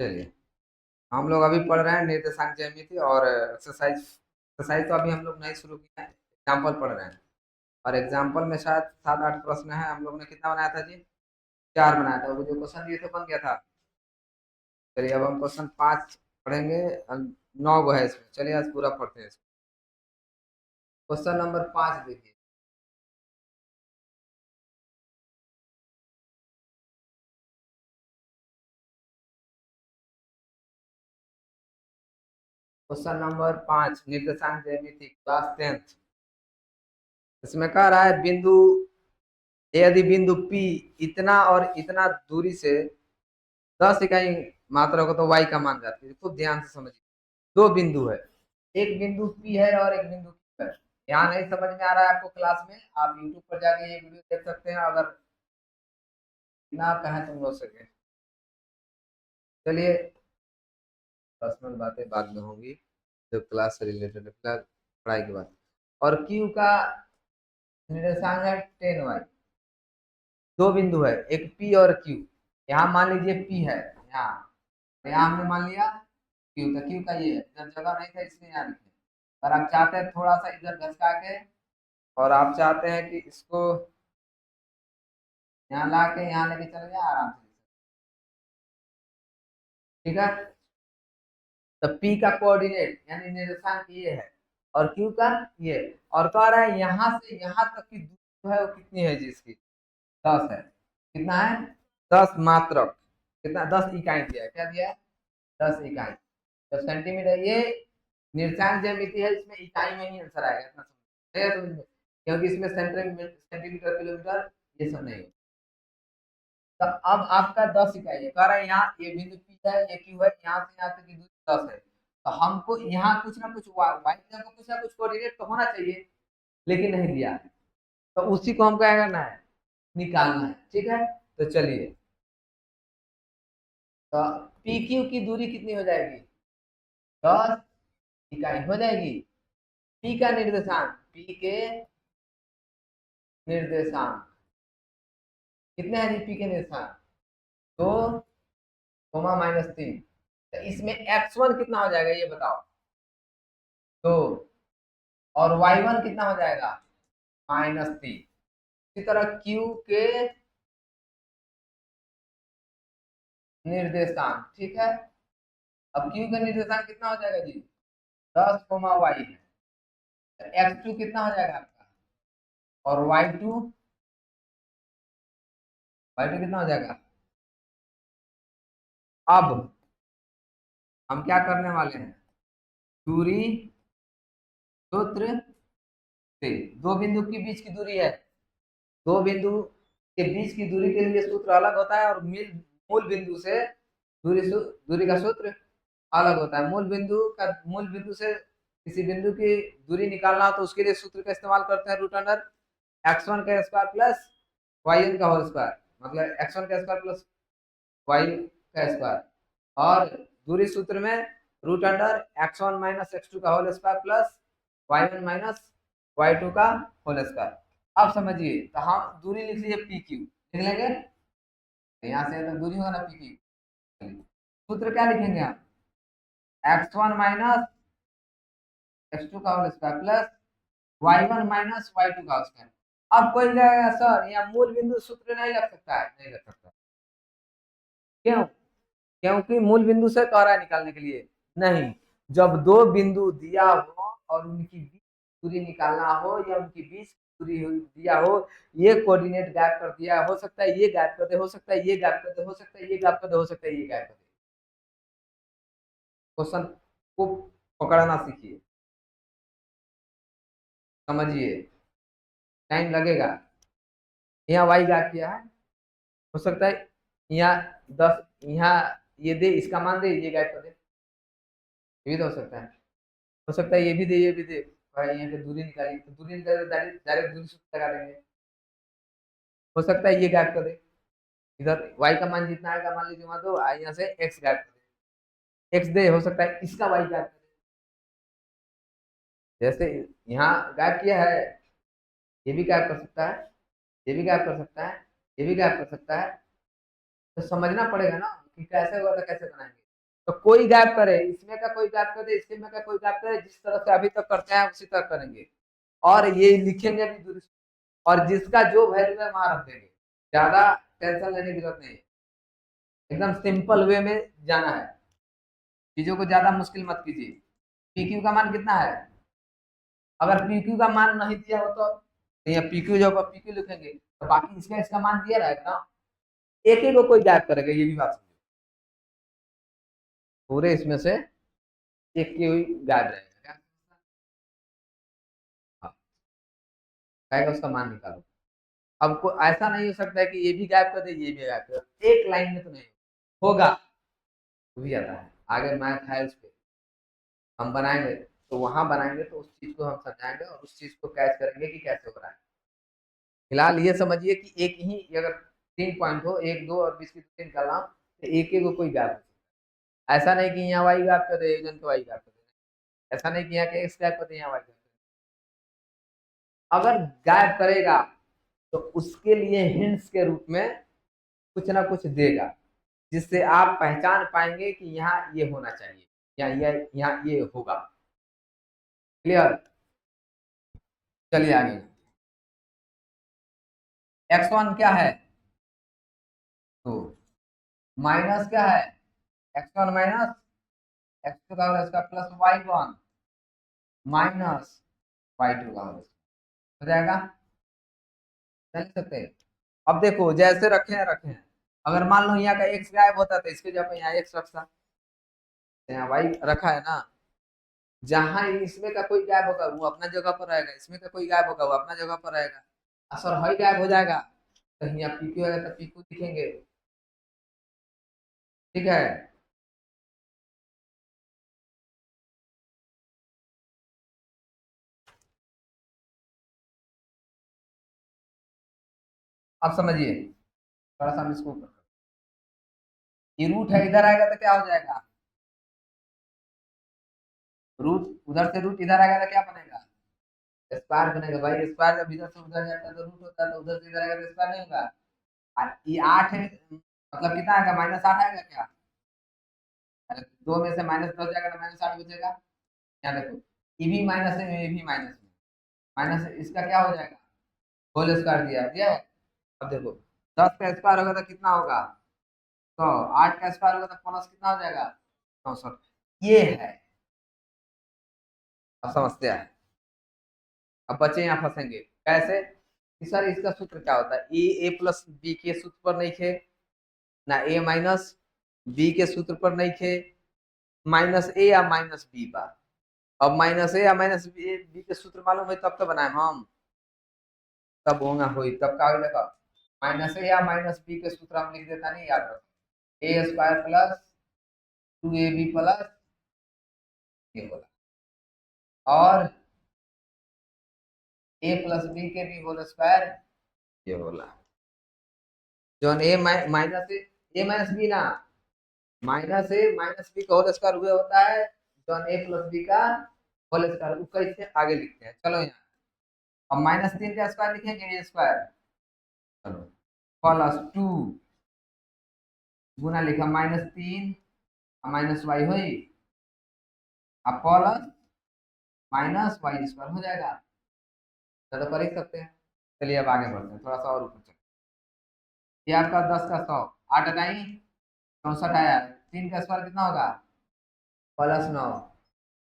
चलिए, हम लोग अभी पढ़ रहे हैं निर्देशांक ज्यामिति और एक्सरसाइज। एक्सरसाइज तो अभी हम लोग नहीं शुरू किया है, एग्जाम्पल पढ़ रहे हैं। और एग्जाम्पल में शायद 7-8 प्रश्न है। हम लोग ने कितना बनाया था जी? 4 बनाया था। वो जो क्वेश्चन दिए थे बन गया था। चलिए, अब हम क्वेश्चन 5 पढ़ेंगे। 9 गो है इसमें। चलिए आज पूरा पढ़ते हैं इसको। क्वेश्चन नंबर 5 देखिए। क्वेश्चन नंबर 5 निर्देशांक ज्यामिति क्लास 10th। इसमें कह रहा है बिंदु, यदि बिंदु P इतना और इतना दूरी से 10 इकाई मात्रा को तो y का मान जाती है। खूब ध्यान से समझिए। दो बिंदु है, एक बिंदु P है और एक बिंदु Q है। यहाँ नहीं समझ में आ रहा है आपको क्लास में, आप YouTube पर जाके ये वीडियो देख सकते हैं अगर ना कहें तो हो सके। चलिए, पर्सनल बातें बाद में होंगी जो क्लास से रिलेटेड है, फिलहाल पढ़ाई की बात। और Q का निर्देशांक है 10y। दो बिंदु है, एक P और Q। यहाँ मान लीजिए P है, यहाँ हमने मान लिया Q। तो Q का ये है, जब जगह नहीं था इसलिए यहाँ लिखे। और आप चाहते हैं थोड़ा सा इधर घसका के, और आप चाहते हैं कि इसको यहाँ ला के यहाँ लेके चले जाए आराम से। ठीक है, तो P का कोऑर्डिनेट यानी निर्देशांक ये है और Q का ये। और कह रहा है यहाँ से यहाँ तक की दूरी है वो कितनी है जी? इसकी 10 है। कितना है? 10 मात्रक। कितना? 10 इकाई दिया है। क्या दिया है? 10 इकाई। तो सेंटीमीटर ये निर्देशांक ज्यामिति है, इसमें इकाई में ही आंसर आएगा। इतना समझ में? क्योंकि इसमें सेंटीमीटर किलोमीटर ये सब नहीं है। तो अब आपका 10 इकाई है। कह रहा है यहाँ ये बिंदु P है, ये Q है, यहाँ से यहाँ तक की दूरी 10 है। तो हमको यहाँ कुछ ना कुछ y का कुछ ना कुछ कोऑर्डिनेट तो होना चाहिए, लेकिन नहीं दिया है। तो उसी को हमको क्या करना है? निकालना है। ठीक है, तो चलिए, तो पी क्यू की दूरी कितनी हो जाएगी? 10 इकाई हो जाएगी। पी का निर्देशांक, पी के निर्देशांक कितने हैं जी? पी के निर्देशांक 2, -3। तो इसमें x1 कितना हो जाएगा ये बताओ? 2। और y1 कितना हो जाएगा? -3। इसी तरह q के निर्देशांक, ठीक है। अब q का निर्देशांक कितना हो जाएगा जी? 10, y है। x2 कितना हो जाएगा आपका? और y2 कितना हो जाएगा? अब हम क्या करने वाले हैं? दूरी सूत्र से, दो बिंदु के बीच की दूरी है। दो बिंदु के बीच की दूरी के लिए सूत्र अलग होता है, और मूल बिंदु से दूरी का सूत्र अलग होता है। मूल बिंदु से किसी बिंदु की दूरी निकालना हो तो उसके लिए सूत्र का इस्तेमाल करते हैं √अंडर x1 का स्क्वायर प्लस yn का होल स्क्वायर। मतलब x1 का स्क्वायर प्लस y का स्क्वायर। और दूरी सूत्र में √अंडर x1 माइनस x2 का whole square plus y1 minus y2 का होल स्क्वायर। अब समझिए, तो हम दूरी लिख लीजिए पी क्यू, लिख लेंगे। तो यहाँ से तक दूरी होगा ना पी क्यू। सूत्र क्या लिखेंगे आप? x1 माइनस x2 का whole square plus y1 minus y2 का होल स्क्वायर। अब कोई कहेगा सर यहाँ मूल बिंदु सूत्र नहीं लग सकता है। नहीं लग सकता। क्यों? क्योंकि मूल बिंदु से कह रहा है निकालने के लिए। नहीं, जब दो बिंदु दिया हो और उनकी बीच दूरी निकालना हो, या उनकी बीच दूरी दिया हो, ये कोऑर्डिनेट गैप कर दिया, हो सकता है ये गैप कर दे, हो सकता है ये गैप कर दे, हो सकता है ये गैप कर दे, हो सकता है ये गैप कर दे। क्वेश्चन को पकड़ना सीखिए, समझिए, टाइम लगेगा। यहाँ वाई गैप किया है, हो सकता है यहाँ 10, यहाँ ये दे, इसका मान दे, ये गैप कर दे। ये भी तो हो सकता है। हो सकता है ये भी दे, ये भी दे। भाई यहाँ पे दूरी निकाली, तो दूरी निकाले डायरेक्ट डायरेक्ट दूरी सूत्र लगा देंगे। हो सकता है ये गैप कर दे। इधर y का मान जितना आएगा मान लीजिए वहां, तो यहाँ से x गैप कर दे, x दे। हो सकता है इसका y गैप कर दे। जैसे यहाँ गैप किया है, ये भी गैप कर सकता है, ये भी गैप कर सकता है, ये भी गैप कर सकता है। तो समझना पड़ेगा ना कि कैसे हुआ था, कैसे बनाएंगे। तो कोई गैप करे, इसमें का कोई गैप करे, इसमें का कोई गैप करे, जिस तरह से अभी तक करते हैं उसी तरह करेंगे, और ये लिखेंगे भी दूर, और जिसका जो वैल्यू है वहां रख देंगे। ज्यादा टेंशन लेने की जरूरत नहीं है, एकदम सिंपल वे में जाना है, चीजों को ज्यादा मुश्किल मत कीजिए। पीक्यू का मान कितना है, अगर पीक्यू का मान नहीं दिया हो तो ये पीक्यू जो पीक्यू लिखेंगे, तो बाकी इसका इसका मान दिया रहेगा ना, एक एक को कोई गैप करेगा, ये भी बात समझो, पूरे इसमें से एक की हुई गैप रहेगा, हाँ, कहेगा उसका मान निकालो। अब को ऐसा नहीं हो सकता है कि ये भी गैप कर दे ये भी गैप कर दे, एक लाइन में तो नहीं होगा, वो भी आता है, आगे मैथ है उस पर हम बनाएंगे, तो वहां बनाएंगे तो उस चीज को हम समझाएंगे और उस चीज को कैच करेंगे कि कैसे हो रहा है। फिलहाल ये समझिए कि एक ही अगर 3 पॉइंट हो, एक दो और बीच की तीन निकालना, तो एक एक को कोई गैप नहीं। ऐसा नहीं कि यहाँ वाई गैप कर दे, एक जन को वाई गैप कर दे, ऐसा नहीं कि यहाँ के एक्स गैप कर दे यहाँ वाई गैप कर दे। अगर गैप करेगा तो उसके लिए हिंट्स के रूप में कुछ ना कुछ देगा, जिससे आप पहचान पाएंगे कि यहाँ ये होना चाहिए या यहाँ ये होगा। क्लियर, चलिए आगे। x1 क्या है, तो माइनस क्या है, x1 माइनस x2 का होगा इसका प्लस y1 माइनस y2 का होगा, हो जाएगा, चल सकते हैं। अब देखो जैसे रखे हैं रखे हैं, अगर मान लो यहाँ का x गायब होता तो इसके जगह यहाँ x रखता, यहाँ y रखा है ना, जहां इसमें का कोई गायब होगा वो अपना जगह पर रहेगा, इसमें का कोई गायब होगा वो अपना जगह पर रहेगा, असर हई गायब हो जाएगा, कहीं यहाँ पीक्यू आएगा तो पीक्यू दिखेंगे, ठीक है। अब समझिए, थोड़ा सा हम इसको, ये रूट है इधर आएगा तो क्या हो जाएगा, रूट उधर से रूट इधर आएगा तो क्या बनेगा, स्क्वायर बनेगा भाई, स्क्वायर जब इधर से उधर जाता है तो रूट होता है, तो उधर से इधर आएगा तो स्क्वायर नहीं होगा। ये 8 है, मतलब कितना आएगा, -8 आएगा क्या, अरे दो में से -10 जाएगा तो -8 बचेगा। यहाँ देखो, ये भी माइनस है ये भी माइनस में, माइनस इसका क्या हो जाएगा, होल स्क्वायर दिया है। अब देखो 10 का स्क्वायर होगा तो कितना होगा, तो 8 का स्क्वायर होगा तो प्लस कितना हो जाएगा, 64, ये है। अब समझते हैं, अब बच्चे यहाँ फंसेंगे कैसे कि सर इसका सूत्र क्या होता है, ए प्लस बी के सूत्र पर नहीं थे ना, ए माइनस बी के सूत्र पर नहीं थे, माइनस ए या माइनस बी पर। अब माइनस ए या माइनस बी के सूत्र मालूम है तब तो बनाए हम, तब होगा हुई तब का हो जाएगा, माइनस ए या माइनस बी के सूत्र हम लिख देता नहीं, याद रखो, ए स्क्वायर प्लस 2ab प्लस ये बोला, और ए प्लस बी के भी होल स्क्वायर ये बोला, जो ए माइनस ए माइनस बी ना, माइनस ए माइनस बी का होल स्क्वायर हुआ होता है, जो ए प्लस बी का होल स्क्वायर, उसका इससे आगे लिखते हैं, चलो यहाँ अब -3 का स्क्वायर लिखेंगे ए स्क्वायर, चलो +2 गुना लिखा -3 माइनस वाई हुई, अब प्लस माइनस वाई स्क्वायर हो जाएगा, तो कर ही सकते हैं। चलिए अब आगे बढ़ते हैं, थोड़ा सा और ऊपर चलते हैं। ये आपका 10 का 100, 8 हटाई 64 आया, 3 का स्क्वायर कितना होगा, +9,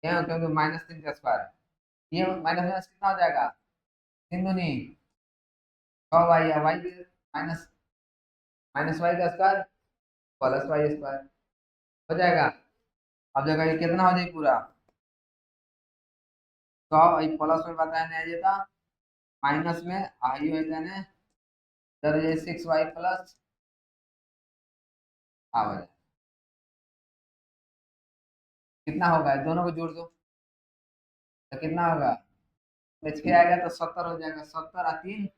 क्यों, क्योंकि -3 का स्क्वायर है, ये माइनस माइनस कितना हो जाएगा, 3 दूनी 6 वाई, या वाई माइनस माइनस वाई का स्क्वायर प्लस वाई स्क्वायर हो जाएगा। अब जगह ये कितना हो जाए पूरा, 100 प्लस में बताया नहीं जाता, माइनस में आई हो जाने, इधर ये 6y प्लस आ जाए, कितना होगा, दोनों को जोड़ दो तो कितना होगा, एच के आएगा तो 70 हो जाएगा, 70 और 3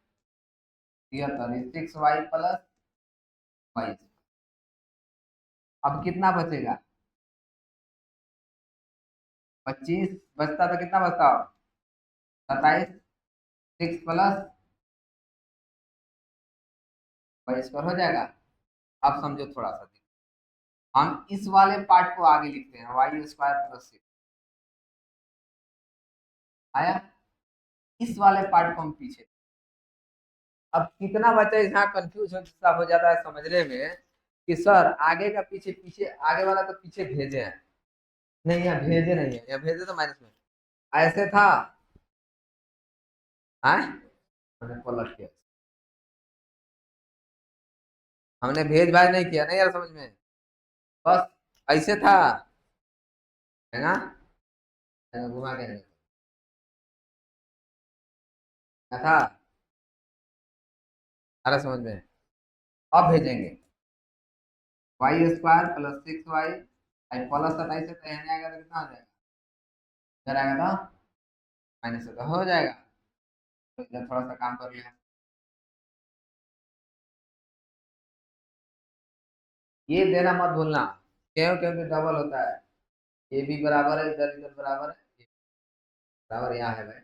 73, 6y प्लस वाई, अब कितना बचेगा, 25 बचता तो कितना बचता, 27, 6 प्लस वाई स्क्वायर हो जाएगा। अब समझो थोड़ा सा, हम इस वाले पार्ट को आगे लिखते हैं, वाई स्क्वायर प्लस 6 आया, इस वाले पार्ट को हम पीछे। अब कितना बच्चा यहाँ कंफ्यूज हो जाता है समझने में कि सर आगे का पीछे, पीछे आगे वाला तो पीछे भेजे हैं, नहीं यहाँ भेजे नहीं है, यहाँ भेजे तो माइनस में ऐसे था। आए हमने पलट किया, हमने भेज भाज नहीं किया, नहीं यार समझ में, बस ऐसे था, है ना, घुमा के नहीं क्या था, अरे समझ में। अब भेजेंगे Y square plus 6y plus 27 से तो यहाँ आएगा तो कितना हो जाएगा, इधर आएगा तो माइनस तो हो जाएगा, तो इधर थोड़ा सा काम कर लिया। ये देना मत भूलना, क्यों, क्योंकि डबल होता है, ये भी बराबर है, इधर इधर बराबर है, ये बराबर यहाँ है भाई,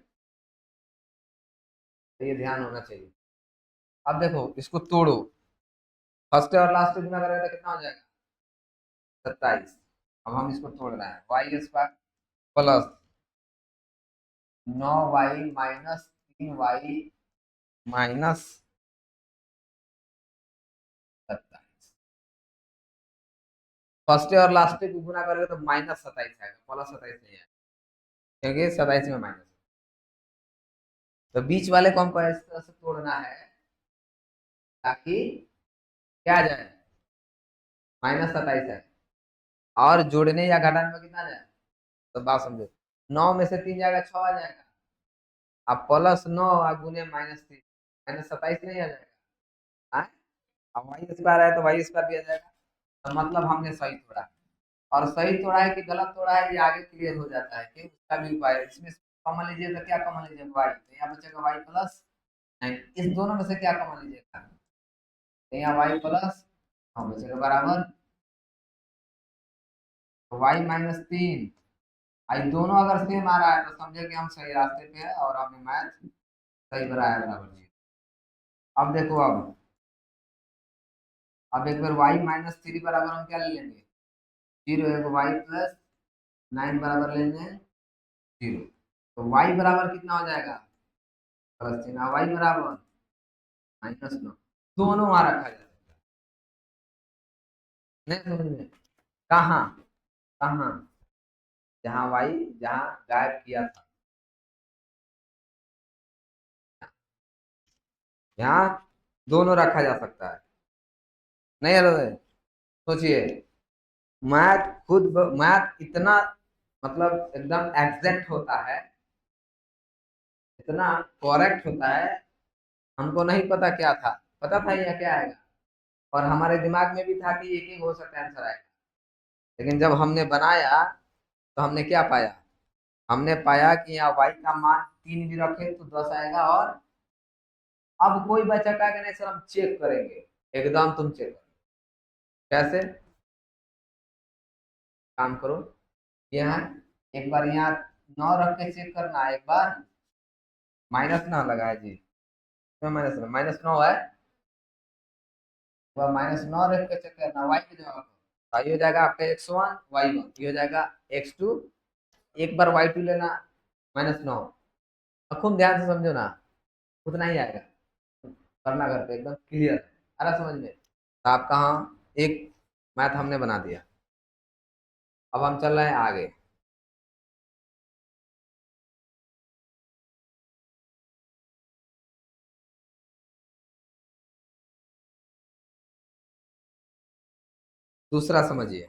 तो ये ध्यान होना चाहिए। अब देखो इसको तोड़ो, फर्स्ट और लास्ट गुना करेगा तो कितना हो जाएगा, 27। अब हम इसको तोड़ रहे हैं, y square plus 9y minus 3y minus 27, first और लास्ट को गुना करेगा तो माइनस 27 आएगा, प्लस 27 नहीं आएगा, क्योंकि 27 में माइनस। तो बीच वाले को हमको इस तरह से तोड़ना है ताकि क्या आ जाए, माइनस 27 है, और जोड़ने या घटाने में कितना आ जाए, तो बात समझो, 9 में से 3 जाएगा, 6 आ जाएगा, अब प्लस 9 और गुने -3, -27 नहीं आ जाएगा, हाँ? अब वाई स्क्वायर है तो वाई स्क्वायर भी आ जाएगा, तो मतलब हमने सही तोड़ा, और सही तोड़ा है कि गलत तोड़ा है ये आगे क्लियर हो जाता है कि उसका भी उपाय है। इसमें कॉमन लीजिए तो क्या कॉमन लीजिए, वाई, तो यहाँ बचेगा वाई प्लस 9, इस दोनों में से क्या कॉमन लीजिएगा, तो यहाँ वाई प्लस, हाँ बचेगा बराबर, तो वाई -3, आई दोनों अगर सेम आ रहा है तो समझे कि हम सही रास्ते पे है और हमने मैथ सही बनाया बराबर जी। अब देखो, अब एक बार y-3 बराबर हम क्या ले लेंगे, जीरो, एक y+9 बराबर लेंगे जीरो, तो y बराबर कितना हो जाएगा, +3, y बराबर -9, दोनों वहां रखा जाए, नहीं समझ में, कहाँ, कहाँ, जहाँ y, जहाँ गायब किया था, यहाँ दोनों रखा जा सकता है, नहीं यार सोचिए, मैथ इतना मतलब एकदम एग्जैक्ट होता है, इतना करेक्ट होता है, हमको नहीं पता क्या था, पता था यह क्या आएगा, और हमारे दिमाग में भी था कि एक ही हो सकता है आंसर आएगा, लेकिन जब हमने बनाया तो हमने क्या पाया, हमने पाया कि यहाँ y का मान 3 भी रखे तो 10 आएगा, और अब कोई बच्चा कहा कि नहीं सर हम चेक करेंगे, एकदम तुम चेक करो, कैसे, काम करो, यहाँ एक बार यहाँ 9 रख के चेक करना, एक बार माइनस ना लगाए जी, -9 है, वह -9 रख के चेक करना, y की जगह पर, ये हो जाएगा आपका x1 y1, ये हो जाएगा x2, एक बार y2 लेना -9, अब खूब ध्यान से समझो ना, उतना ही आएगा, करना घर पे एकदम क्लियर, आ रहा समझ में, तो आप कहाँ, एक मैथ हमने बना दिया, अब हम चल रहे हैं आगे, दूसरा समझिए,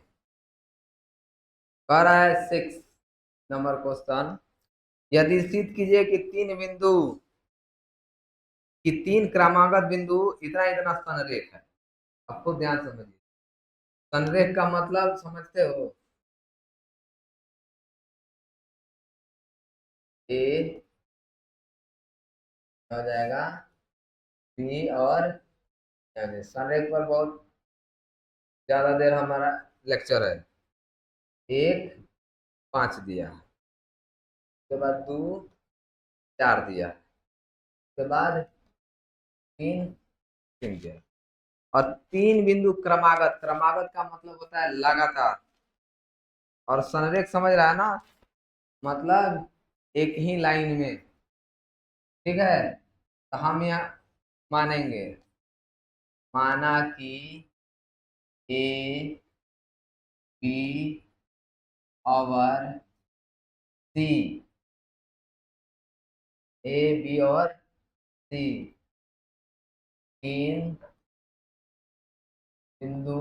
कह रहा है 6 नंबर क्वेश्चन, यदि सिद्ध कीजिए कि तीन क्रमागत बिंदु इतना इतना संरेख है, आपको ध्यान समझिए, संरेख का मतलब समझते हो, ए हो जाएगा, बी और संरेख पर बहुत ज्यादा देर हमारा लेक्चर है, 1 5 दिया, उसके बाद 2 4 दिया, उसके बाद 3 3 दिया, और 3 बिंदु क्रमागत, क्रमागत का मतलब होता है लगातार, और संरेख समझ रहा है ना, मतलब एक ही लाइन में। ठीक है, तो हम यहाँ मानेंगे, माना कि ए बी और सी, ए बी और सी 3 बिंदु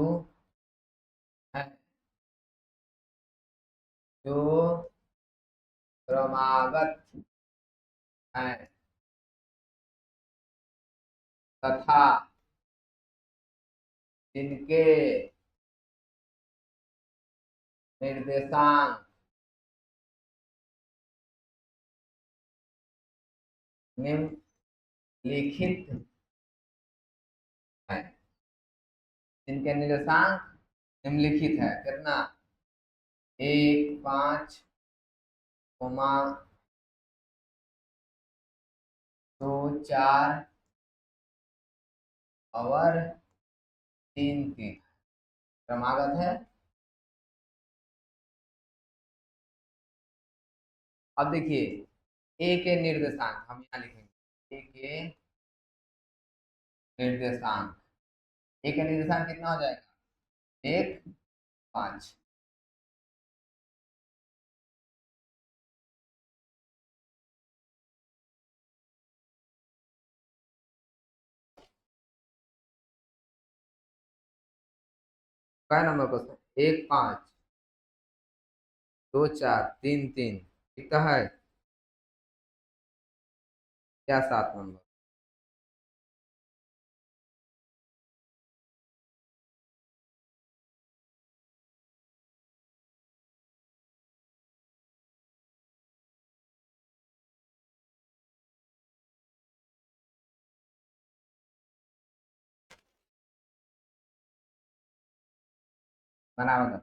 हैं जो क्रमागत हैं तथा जिनके निर्देशांक निम्नलिखित हैं। जिनके निर्देशांक निम्नलिखित है, कितना? 1, 5, 2, 4 और 3, 3 क्रमागत है। अब देखिए, ए के निर्देशांक हम यहाँ लिखेंगे, ए के निर्देशांक, ए का निर्देशांक कितना हो जाएगा? 1, 5। क्या नंबर क्वेश्चन? 1, 5, 2, 4, 3, 3 कितना है? क्या 7 नंबर? बना बता,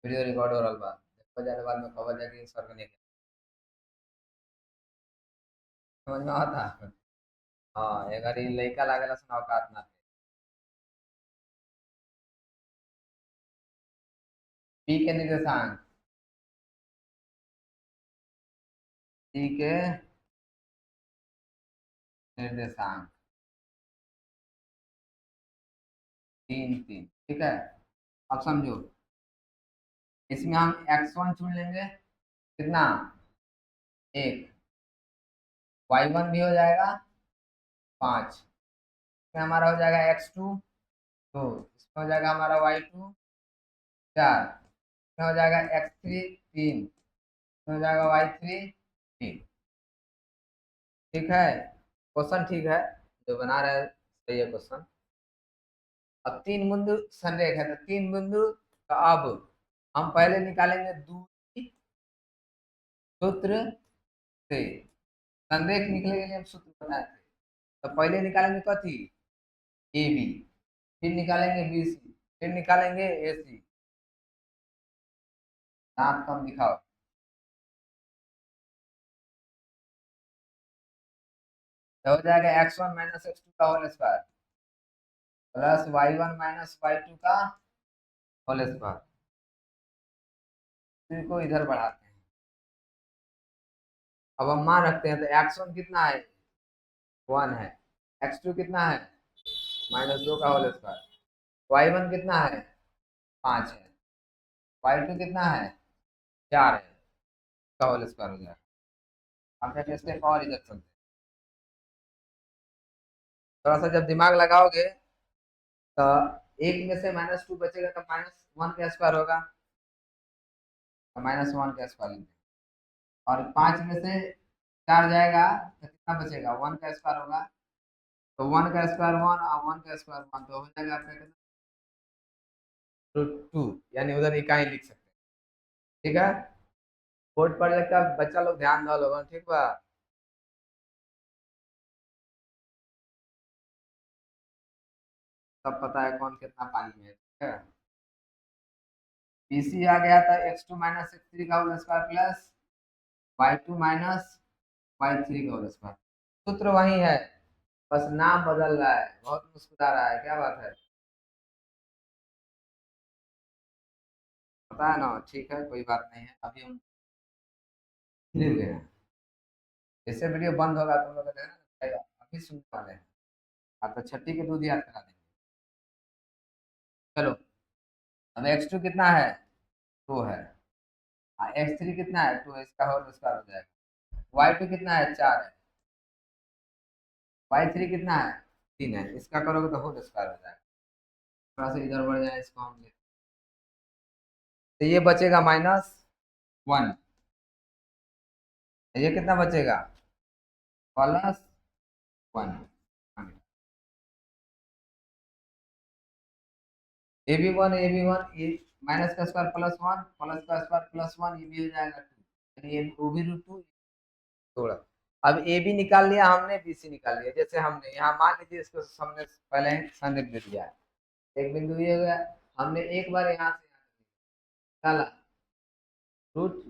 वीडियो रिकॉर्ड हो रहा बा, देखो जाने बाद में खबर जाके सर के नहीं समझ में आता। हाँ, अगर ये लड़का लागेला सुनाओ का ना, पी के निर्देशांक, सी के निर्देशांक 3, 3। ठीक है, अब समझो, इसमें हम x1 चुन लेंगे, कितना? 1, y1 भी हो जाएगा 5, इसमें हमारा हो जाएगा x2 2, इसमें हो जाएगा हमारा y2 4, इसमें हो जाएगा x3 3, इसमें हो जाएगा y3 3। ठीक है, क्वेश्चन ठीक है, जो बना रहे हैं सही है क्वेश्चन। अब 3 बिंदु संरेख है, तो 3 बिंदु का अब हम पहले निकालेंगे दूरी सूत्र से। संरेख निकलने के लिए हम सूत्र बनाए थे, तो पहले निकालेंगे कथी? ए बी, फिर निकालेंगे बी सी, फिर निकालेंगे ए सी। दांत कम दिखाओ। तो हो जाएगा x1 माइनस x2 का whole square plus y1 minus y2 का होल स्क्वायर। फिर को इधर बढ़ाते हैं, अब हम मान रखते हैं, तो x1 कितना है? 1 है। x2 कितना है? -2 का होल स्क्वायर। y1 कितना है? 5 है। y2 कितना है? 4 है, का होल स्क्वायर हो जाएगा। हम फिर स्टेप और इधर चलते हैं, थोड़ा सा जब दिमाग लगाओगे तो एक में से -2 बचेगा, तो -1 का स्क्वायर होगा, तो -1 का स्क्वायर लेंगे। और 5 में से 4 जाएगा तो कितना बचेगा? 1 का स्क्वायर होगा, तो 1 का स्क्वायर 1 और 1 का स्क्वायर 1, तो हो जाएगा आपका कितना? √2, यानी उधर इकाई लिख सकते हैं। ठीक है, बोर्ड पर लिखकर बच्चा लोग ध्यान दो लोगों, ठीक बा? सब पता है कौन कितना पानी में है, ठीक है। BC आ गया था x2 माइनस x3 का whole square plus y2 minus y3 का होल स्क्वायर। सूत्र वही है, बस नाम बदल रहा है, बहुत मुस्कुरा रहा है, क्या बात है? पता है ना, ठीक है कोई बात नहीं है, अभी हम फ्री हुए हैं। जैसे वीडियो बंद होगा तुम लोग को देना पड़ेगा, अभी सुनने वाले हैं। आप तो छठी के दूध याद करा देंगे। चलो, अब x2 कितना है? 2 है। x3 कितना है? 2 इसका होल स्क्वायर हो जाएगा। y2 कितना है? 4 है। y3 कितना है? 3 है। इसका करोगे तो होल स्क्वायर हो जाएगा। थोड़ा सा इधर बढ़ जाए, इसको हम ले, तो ये बचेगा -1। ये कितना बचेगा? +1। ए बी वन ये माइनस का स्क्वायर +1, प्लस का स्क्वायर +1, ये भी हो जाएगा 2, यानी ये वो भी √2 थोड़ा। अब ए बी निकाल लिया हमने, बी सी निकाल लिया। जैसे हमने यहाँ मान लीजिए इसको हमने पहले ही संदिग्ध दे दिया है, एक बिंदु ये हो गया। हमने एक बार यहाँ से यहाँ निकाला रूट,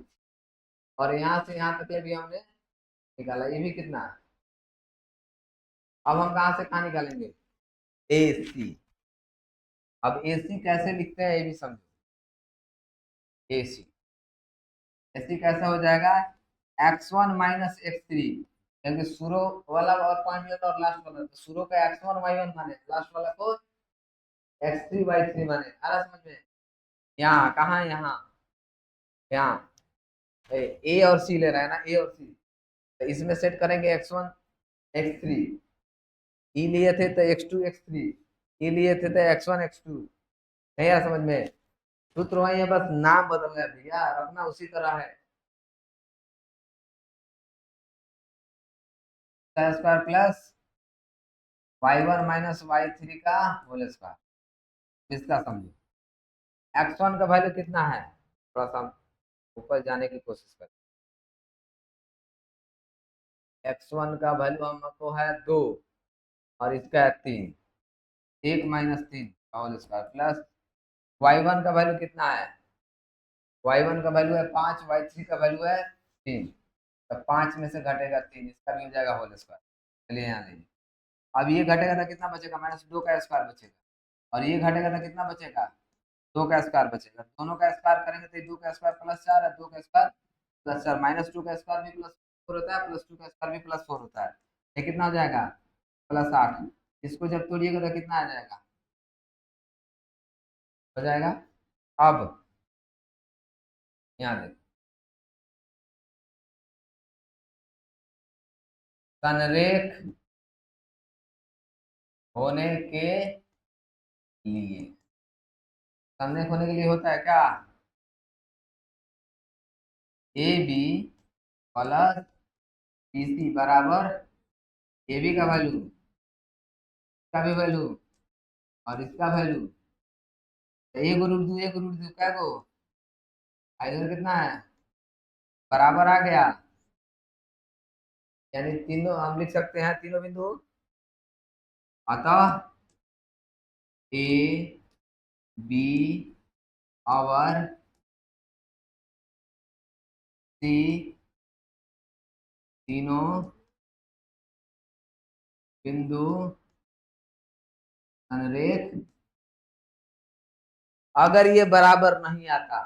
और यहाँ से यहाँ तक भी हमने निकाला, ये भी कितना है? अब हम कहाँ से कहाँ निकालेंगे? ए सी। अब ए सी कैसे लिखते हैं ये भी समझो। ए सी, ए सी कैसा हो जाएगा? x1 -x3, क्योंकि शुरू वाला और पॉइंट लेना और लास्ट वाला, तो शुरू का x1 y1 माने, लास्ट वाला को x3 y3 माने। आ रहा समझ में? यहाँ कहाँ है? यहाँ ए और सी ले रहा है ना, ए और सी, तो इसमें सेट करेंगे x1 x3, ई लिए थे तो x2 x3, ई लिए थे तो x1 x2। नहीं आ समझ में? सूत्र वही है, बस नाम बदल गया भैया, रखना उसी तरह है। स्क्वायर प्लस y1 -y3 का होल स्क्वायर। इसका समझो, x1 का वैल्यू कितना है? थोड़ा सा ऊपर जाने की कोशिश करें। x1 का वैल्यू हमको है 2, और इसका है 3, 1 - 3 का होल स्क्वायर प्लस y1 का वैल्यू कितना है? y1 का वैल्यू है 5, y3 का वैल्यू है 3, तो 5 में से घटेगा 3, इसका भी हो जाएगा होल स्क्वायर। चलिए यहाँ लीजिए, अब ये घटेगा तो कितना बचेगा? -2 का स्क्वायर बचेगा, और ये घटेगा तो कितना बचेगा? 2 का स्क्वायर बचेगा। दोनों का स्क्वायर करेंगे तो 2 का स्क्वायर +4 है, 2 का स्क्वायर +4, -2 का स्क्वायर भी +4 होता है, +2 का स्क्वायर भी +4 होता है। ये कितना हो जाएगा? +8। इसको जब तोड़िएगा तो कितना आ जाएगा? हो जाएगा। अब यहाँ देखो, संरेख होने के लिए, संरेख होने के लिए होता है क्या? A B plus B C बराबर ए बी का वैल्यू, इसका भी वैल्यू, और इसका वैल्यू, एक रूट दो क्या को, इधर कितना है? बराबर आ गया, यानी तीनों हम लिख सकते हैं, तीनों बिंदु। अतः ए बी और सी तीनों बिंदु संरेख, अगर ये बराबर नहीं आता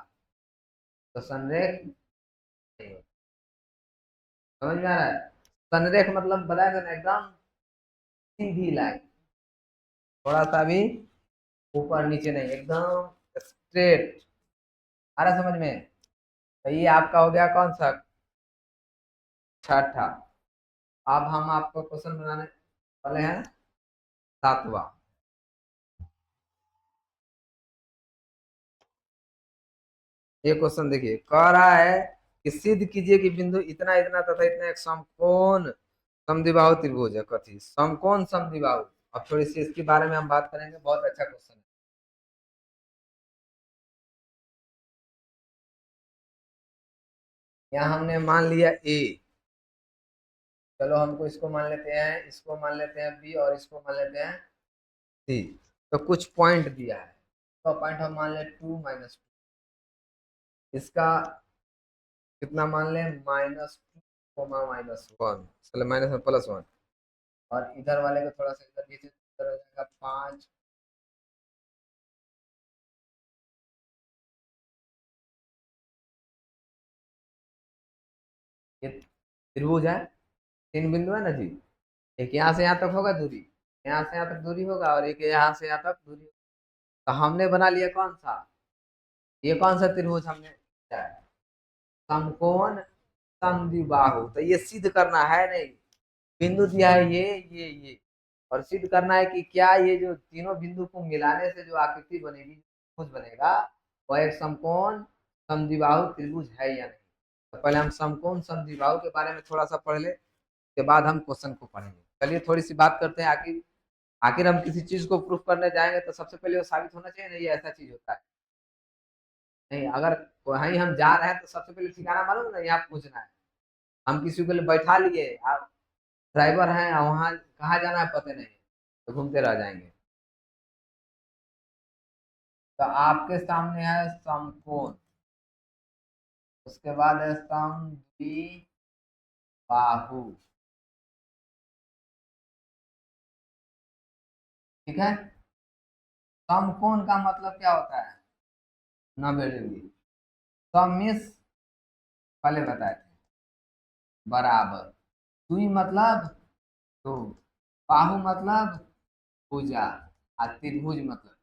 तो संरेख नहीं होता। समझ में आ रहा है? संरेख मतलब बताया था ना, एकदम सीधी लाइन, थोड़ा सा भी ऊपर नीचे नहीं, एकदम स्ट्रेट। आ रहा समझ में? तो ये आपका हो गया कौन सा? छठा। अब हम आपको क्वेश्चन बनाने वाले हैं सातवां। ये क्वेश्चन देखिए, कह रहा है कि सिद्ध कीजिए कि बिंदु इतना इतना तथा इतना एक समकोण समद्विबाहु त्रिभुज है। कथी? समकोण समद्विबाहु। अब थोड़ी सी इसके बारे में हम बात करेंगे, बहुत अच्छा क्वेश्चन है। यहाँ हमने मान लिया ए, चलो हमको इसको मान लेते हैं, इसको मान लेते हैं बी, और इसको मान लेते हैं सी। तो कुछ पॉइंट दिया है, तो पॉइंट हम मान लें 2 -2, इसका कितना मान लें? -2, -1, चलो माइनस में +1, और इधर वाले को थोड़ा सा इधर नीचे इधर हो जाएगा 5। ये त्रिभुज है, 3 बिंदु है ना जी। एक यहाँ से यहाँ तक होगा दूरी, यहाँ से यहाँ तक दूरी होगा, और एक यहाँ से यहाँ तक दूरी। तो हमने बना लिया कौन सा, ये कौन सा त्रिभुज हमने किया है? समकोण समद्विबाहु। तो ये सिद्ध करना है नहीं, बिंदु दिया है ये, और सिद्ध करना है कि क्या ये जो तीनों बिंदु को मिलाने से जो आकृति बनेगी, त्रिभुज बनेगा, वह एक समकोण समद्विबाहु त्रिभुज है या नहीं। तो पहले हम समकोण समद्विबाहु के बारे में थोड़ा सा पढ़ ले, के बाद हम क्वेश्चन को पढ़ेंगे। चलिए थोड़ी सी बात करते हैं। आखिर आखिर हम किसी चीज को प्रूफ करने जाएंगे तो सबसे पहले वो साबित होना चाहिए ना ये ऐसा चीज होता है। नहीं, अगर वहीं हम जा रहे हैं तो सबसे पहले ठिकाना मालूम ना यहाँ पूछना है। हम किसी को बैठा लिए, आप ड्राइवर हैं, वहां कहाँ जाना है पता नहीं, तो घूमते रह जाएंगे। तो आपके सामने है समकोण, उसके बाद है समद्विबाहु। ठीक है। समकोण का मतलब क्या होता है, 90 डिग्री। सम मीन्स पहले बताए थे, बराबर। दुई मतलब दो, बाहु मतलब भुजा, और त्रिभुज मतलब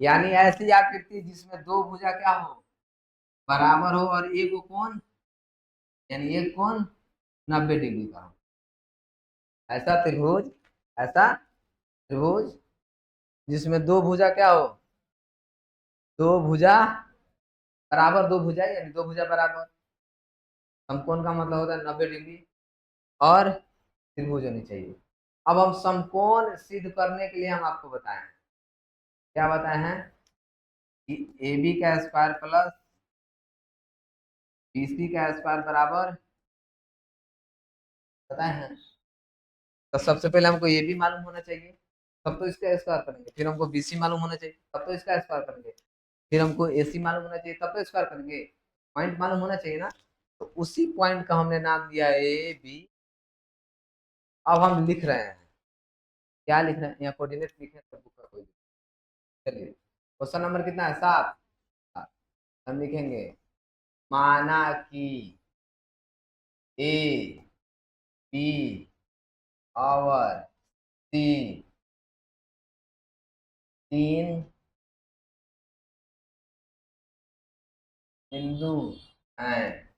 यानी ऐसी आकृति जिसमें दो भुजा क्या हो, बराबर हो, और एक कोण, यानी एक कोण 90 डिग्री का हो। ऐसा त्रिभुज, ऐसा त्रिभुज जिसमें दो भुजा क्या हो, दो भुजा बराबर, दो भुजा यानी दो भुजा बराबर। समकोण का मतलब होता है 90 डिग्री, और त्रिभुज होनी चाहिए। अब हम समकोण सिद्ध करने के लिए हम आपको बताए हैं, क्या बताए हैं कि ए बी का स्क्वायर प्लस बी सी का स्क्वायर बराबर, बताए हैं। तो सबसे पहले हमको ए बी मालूम होना चाहिए, तब तो इसका स्क्वायर करेंगे। फिर हमको बी सी मालूम होना चाहिए, तब तो इसका स्क्वायर करेंगे। फिर हमको ए सी मालूम होना चाहिए, तब तो स्क्वायर करेंगे। पॉइंट मालूम होना चाहिए ना, तो उसी पॉइंट का हमने नाम दिया ए बी। अब हम लिख रहे हैं, क्या लिख रहे हैं, यहाँ कोऑर्डिनेट लिखे तो बुक का कोई। चलिए क्वेश्चन नंबर कितना है, 7। हम लिखेंगे माना कि ए बी और सी तीन बिंदु हैं,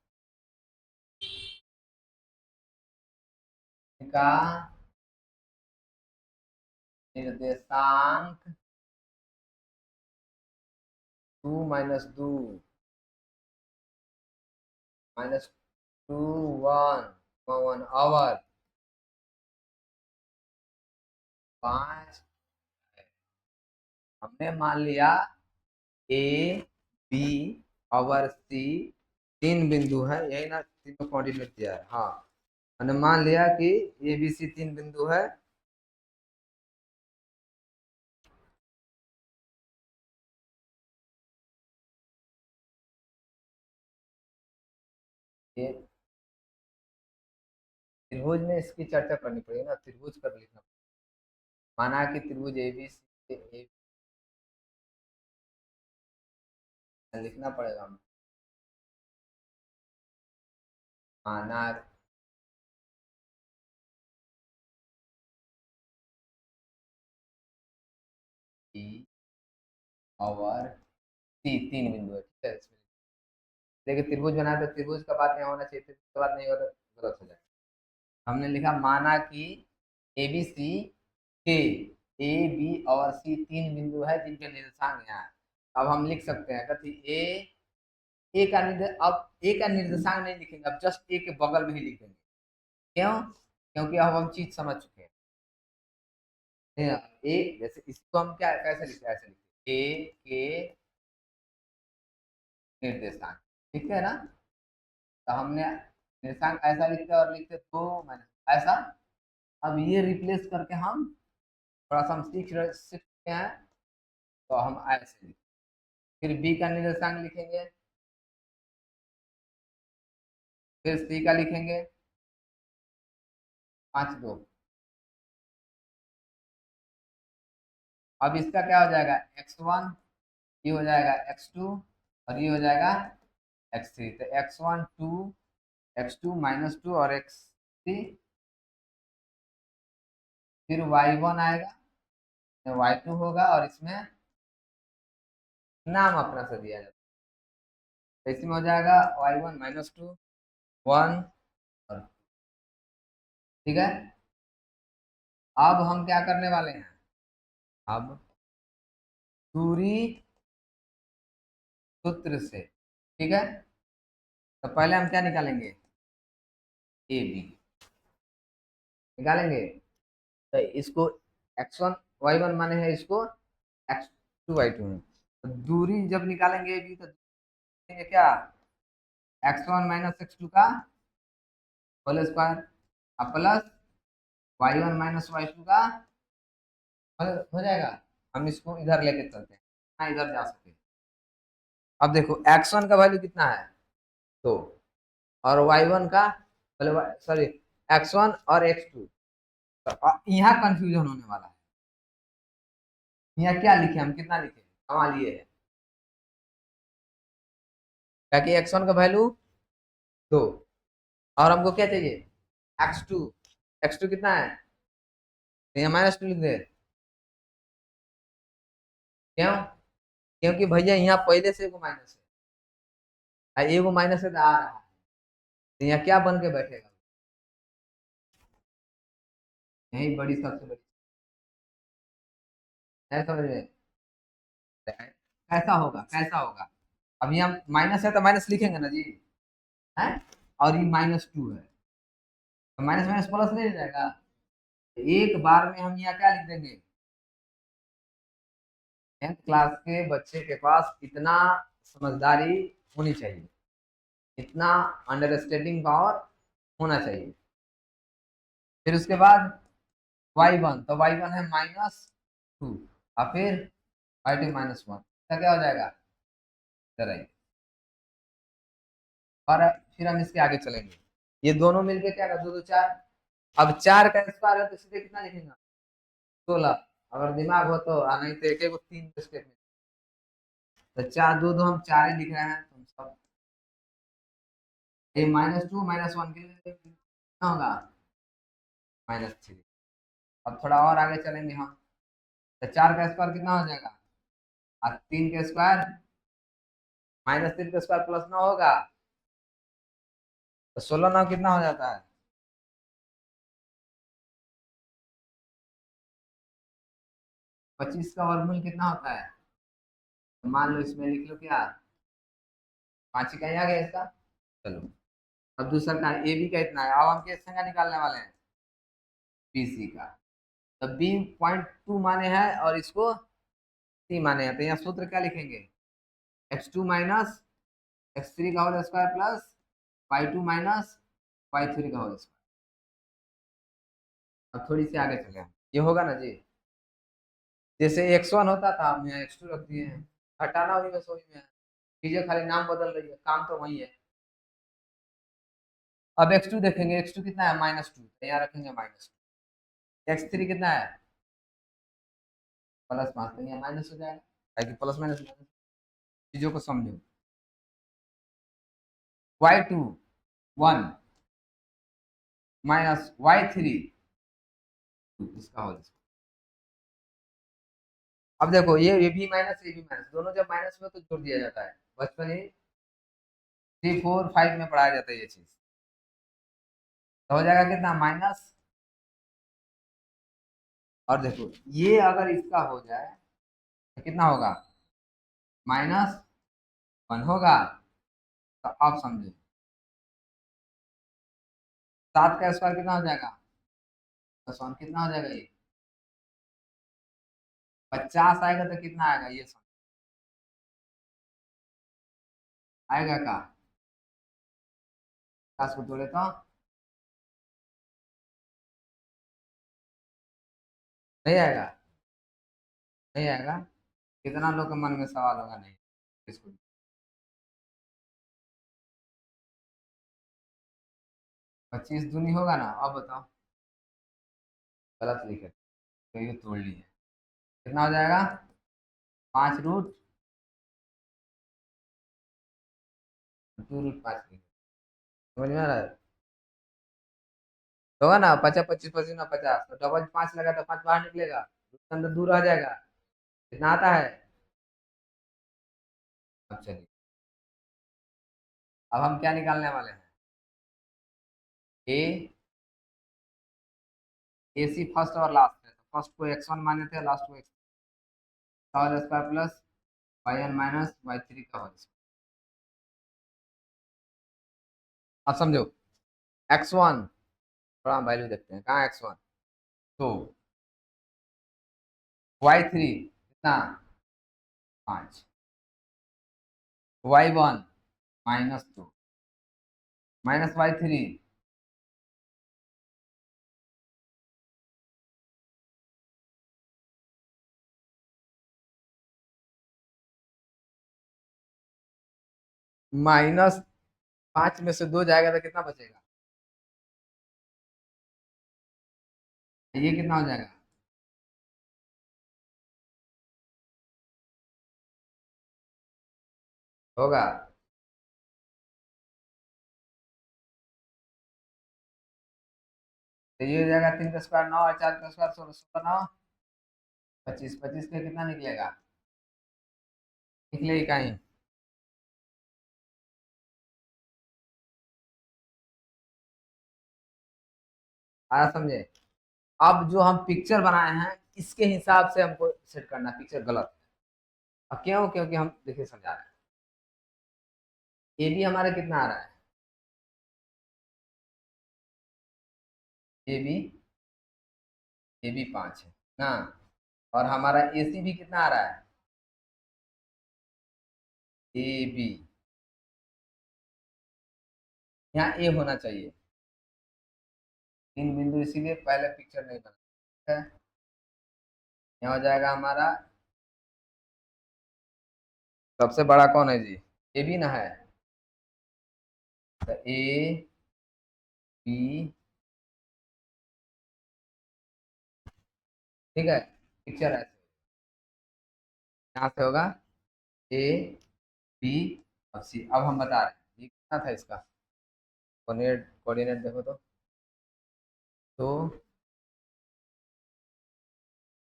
का निर्देशांक 2 - 2 -2 1 और 5। हमने मान लिया ए बी और सी तीन बिंदु है, यही ना, तीनों कोऑर्डिनेट दिया है। हाँ, हमने मान लिया कि ए बी सी तीन बिंदु है। ये त्रिभुज में इसकी चर्चा करनी पड़ेगी ना, त्रिभुज कर लिखना। माना कि त्रिभुज ए बी सी, लिखना पड़ेगा हमें। माना कि और सी तीन बिंदु है, ठीक है। इसमें देखिए त्रिभुज बना तो त्रिभुज का बात यहाँ होना चाहिए, त्रिभुज का बात नहीं होता तो गलत हो जाए। हमने लिखा माना कि ए बी सी के, ए बी और सी तीन बिंदु है जिनके निर्देशांक यहाँ है। अब हम लिख सकते हैं कथी, ए का निर्देश, अब ए का निर्देशांक नहीं लिखेंगे, अब जस्ट ए के बगल में ही लिख देंगे। क्यों, क्योंकि अब हम चीज समझ चुके हैं। ए जैसे इसको हम क्या कैसे लिखते हैं, ऐसे लिखते हैं ए के निर्देशांक, ठीक है ना। तो हमने निर्देशांक ऐसा लिखते और लिखते तो मैंने ऐसा। अब ये रिप्लेस करके हम थोड़ा सा हम सीखते हैं, तो हम ऐसे लिखें। फिर बी का निर्देशांक लिखेंगे, फिर सी का लिखेंगे, 5 2। अब इसका क्या हो जाएगा, x1, ये हो जाएगा x2, और ये हो जाएगा x3। तो x1 2, x2 -2 और x3, फिर y1 आएगा, y2 होगा, और इसमें नाम अपना से दिया जाता है। तो इसमें हो जाएगा y1 -2 1 और, ठीक है। अब हम क्या करने वाले हैं, अब दूरी सूत्र से, ठीक है। तो पहले हम क्या निकालेंगे, ए बी निकालेंगे। तो इसको x1 y1 माने है, इसको x2 y2 है। तो दूरी जब निकालेंगे ए बी, तो निकालेंगे क्या, x1 -x2 का whole square, plus y1 -y2 का हो जाएगा। हम इसको इधर लेके चलते हैं, ना इधर जा सके। अब देखो x1 का वैल्यू कितना है, 2, और y1 का, सॉरी, x1 और x2। तो यहाँ कंफ्यूजन होने वाला है, यहाँ क्या लिखे हम, कितना लिखे, सवाल ये है क्या कि x1 का वैल्यू 2, और हमको क्या चाहिए, x2। x2 कितना है, तो यहाँ -2 लिख दे। क्यों, क्योंकि भैया यहाँ पहले से एगो माइनस है, एगो माइनस है तो आ रहा है, तो यहाँ क्या बन के बैठेगा, यही बड़ी सबसे बड़ी है, समझ में। कैसा होगा, कैसा होगा, अब यहाँ माइनस है तो माइनस लिखेंगे ना जी, है, और ये -2 है, तो माइनस माइनस प्लस नहीं हो जाएगा। एक बार में हम यहाँ क्या लिख देंगे, 10th क्लास के बच्चे के पास इतना समझदारी होनी चाहिए, इतना अंडरस्टैंडिंग पावर होना चाहिए। फिर उसके बाद y1, तो y1 है -2, और फिर y2 -1, तो क्या हो जाएगा, इधर आइए। और फिर हम इसके आगे चलेंगे, ये दोनों मिलके क्या कर, 2 2 4। अब 4 का स्क्वायर है तो सीधे कितना लिखेंगे, 16। अगर दिमाग हो तो, नहीं तो एक एक 3 स्टेप में। तो 4 2 2 हम 4 ही लिख रहे हैं, तुम सब ये -2 -1 के लिए कितना होगा, -3। अब थोड़ा और आगे चलेंगे हम, तो 4 का स्क्वायर कितना हो जाएगा, और 3 का स्क्वायर, -3 का स्क्वायर +9 होगा, तो 16 9 कितना हो जाता है, 25 का वर्गमूल कितना होता है, तो मान लो इसमें लिख लो क्या, 5 इकाई आ गया इसका। चलो, अब दूसरा का ए बी का इतना है, अब हम किस संख्या निकालने वाले हैं, बी सी का। तो बी 0.2 माने हैं, और इसको सी माने हैं, तो यहाँ सूत्र क्या लिखेंगे, x2 माइनस x3 का whole square plus y2 minus y3 का होल स्क्वायर। अब थोड़ी सी आगे चले हम, ये होगा ना जी, जैसे x1 होता था, हम यहाँ x2 रख दिए हैं, हटाना वही बस वही में है, चीजें खाली नाम बदल रही है, काम तो वही है। अब x2 देखेंगे, x2 कितना है, -2, तो यहाँ रखेंगे -2। x3 कितना है, +5, तो यहाँ माइनस हो जाएगा, ताकि प्लस माइनस माइनस, चीजों को समझो। y2 1 -y3 2, इसका हो जाएगा। अब देखो ये भी माइनस, दोनों जब माइनस में तो जोड़ दिया जाता है, बचपन ही 3 4 5 में पढ़ाया जाता है ये चीज। तो हो जाएगा कितना, माइनस, और देखो ये अगर इसका हो जाए तो कितना होगा, -1 होगा। तो आप समझे, 7 का स्क्वायर कितना हो जाएगा, +1 कितना हो जाएगा, ये 50 आएगा, तो कितना आएगा ये समझ, आएगा का 50 को जोड़े तो नहीं आएगा, नहीं आएगा। कितना लोग के मन में सवाल होगा, नहीं इसको, 25 दूनी होगा ना, अब बताओ, गलत लिखे तो ये तोड़ लिए। कितना हो जाएगा? 5 रूट 2 रूट 5 लिखे। समझ में आ रहा है? तो होगा ना 50 25 25 50, तो डबल 5 लगा तो 5 बाहर निकलेगा, उसके अंदर दूर रह जाएगा। कितना आता है? अब चलिए, अब हम क्या निकालने वाले हैं? ए, ए सी फर्स्ट और लास्ट है, तो फर्स्ट को x1 माने थे, लास्ट को x whole square plus y one minus y three का होल स्क्वायर। अब समझो, x1 थोड़ा हम वैल्यू देखते हैं, कहाँ x1? तो y3 कितना? 5। y1 -2 माइनस y3 -5 में से 2 जाएगा तो कितना बचेगा? ये कितना हो जाएगा? होगा तो ये हो जाएगा 3 का स्क्वायर 9 और 4 का स्क्वायर 16, 16 9 25, 25 का कितना निकलेगा? निकले ही कहीं। आया समझे? अब जो हम पिक्चर बनाए हैं इसके हिसाब से हमको सेट करना है, पिक्चर गलत है। अब क्यों? क्योंकि हम देखिए समझा रहे हैं, ए बी हमारा कितना आ रहा है? ए बी 5 है ना, और हमारा ए सी भी कितना आ रहा है? ए बी, यहाँ ए होना चाहिए। 3 बिंदु, इसीलिए पहले पिक्चर नहीं बना, ठीक है? यहाँ हो जाएगा हमारा, सबसे बड़ा कौन है जी? ए बी ना है, तो ए बी, ठीक है, पिक्चर ऐसे यहाँ से होगा ए बी और सी। अब हम बता रहे हैं ये कितना था इसका कोऑर्डिनेट, कोऑर्डिनेट देखो तो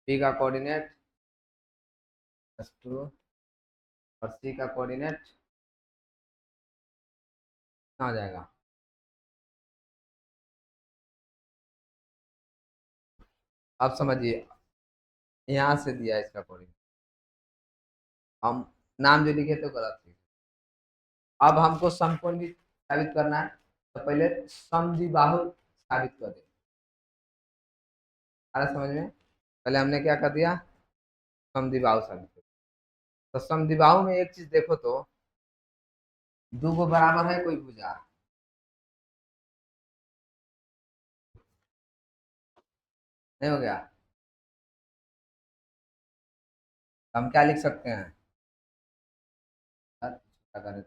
बी का कोऑर्डिनेट +2 और सी का कोऑर्डिनेट कितना हो जाएगा? अब समझिए, यहाँ से दिया है इसका कोऑर्डिनेट, हम नाम जो लिखे तो गलत लिखे। अब हमको समकोण भी साबित करना है, तो पहले समद्विबाहु साबित कर दे। आ रहा समझ में? पहले हमने क्या कर दिया? समद्विबाहु साबित कर। तो समद्विबाहु में एक चीज देखो तो, दो को बराबर है कोई भुजा, नहीं हो गया? तो हम क्या लिख सकते हैं? क्या करें?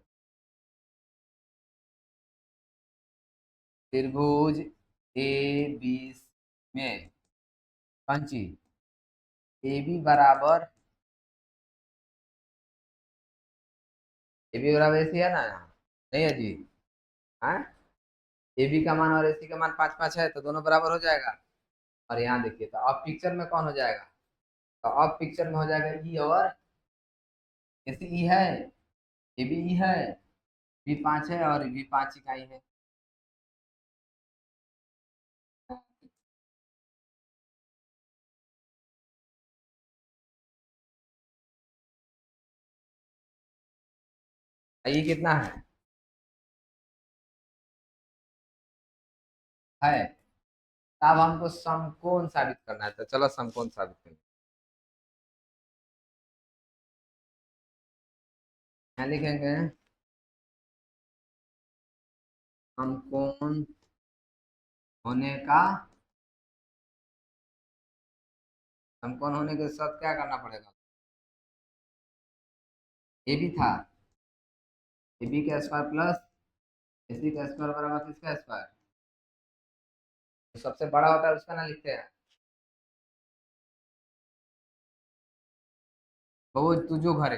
त्रिभुज ए बी में कौन सी ए बी बराबर, ए बी बराबर ऐसी है ना यहाँ? नहीं है जी? हाँ, ए बी का मान और ए सी का मान 5 5 है, तो दोनों बराबर हो जाएगा। और यहाँ देखिए, तो अब पिक्चर में कौन हो जाएगा? तो अब पिक्चर में हो जाएगा ई, और ए सी ई है, ए बी ई है, बी 5 है और बी 5 इकाई है। ये कितना है? अब हमको समकोण साबित करना है, तो चलो समकोण साबित करें। यहाँ लिखेंगे समकोण होने का, समकोण होने के साथ क्या करना पड़ेगा? ए बी था, ए बी का स्क्वायर प्लस ए सी का स्क्वायर बराबर किसका स्क्वायर? जो सबसे बड़ा होता है उसका ना लिखते हैं, वो तू जो घरे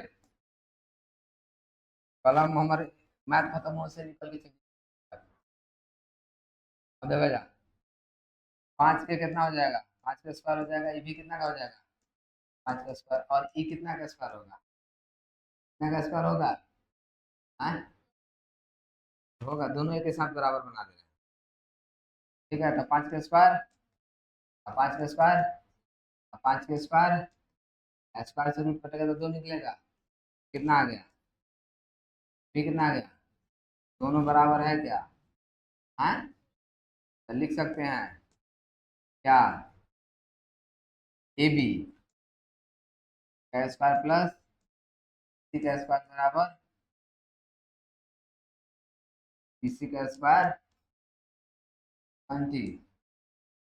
कलम हमारे मैथ खत्म हो से निकल के चली। अब देखा जा, 5 के कितना हो जाएगा, 5 का स्क्वायर हो जाएगा, ये भी कितना का हो जाएगा, 5 का स्क्वायर, और ई कितना का स्क्वायर होगा, कितना का स्क्वायर होगा, हाँ होगा, दोनों एक के साथ बराबर बना देना। ठीक है, तो 5 का स्क्वायर, 5 का स्क्वायर, 5 के स्क्वायर, स्क्वायर से रूट कटेगा तो 2 निकलेगा, कितना आ गया, भी कितना आ गया, दोनों बराबर है क्या, हाँ तो लिख सकते हैं क्या, ए बी का स्क्वायर प्लस सी का स्क्वायर बराबर बीसी का स्क्वायर 20।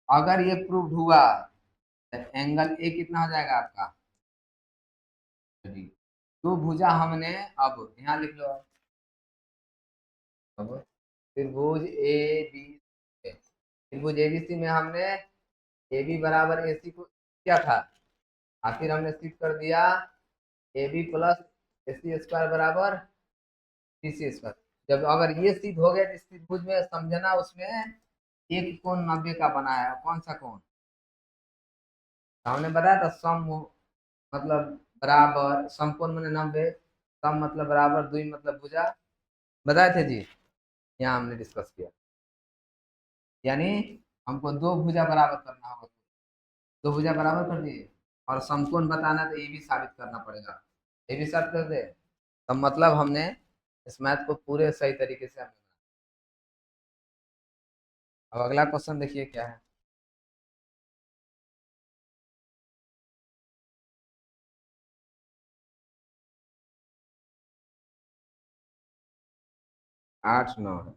अगर ये प्रूव हुआ तो एंगल ए कितना हो जाएगा आपका 30। तो भुजा हमने, अब यहाँ लिख लो, अब त्रिभुज ए बी, त्रिभुज एबीसी में हमने ए बी बराबर ए सी को क्या था, आखिर हमने सिद्ध कर दिया A B plus A C square बराबर बी सी स्क्वायर। जब अगर ये सिद्ध हो गया तो इस त्रिभुज में समझना उसमें एक कोण 90 का बना है, कौन सा कोण, हमने बताया था सम मतलब बराबर, समकोण मैंने 90, सम मतलब बराबर, दुई मतलब भुजा, बताए थे जी, यहाँ हमने डिस्कस किया। यानी हमको दो भुजा बराबर करना होगा, दो भुजा बराबर कर दिए, और समकोण बताना तो ये भी साबित करना पड़ेगा, ये भी साबित कर दे, तो मतलब हमने इस मैथ को पूरे सही तरीके से हमने। अब अगला क्वेश्चन देखिए क्या है। 8 9 है।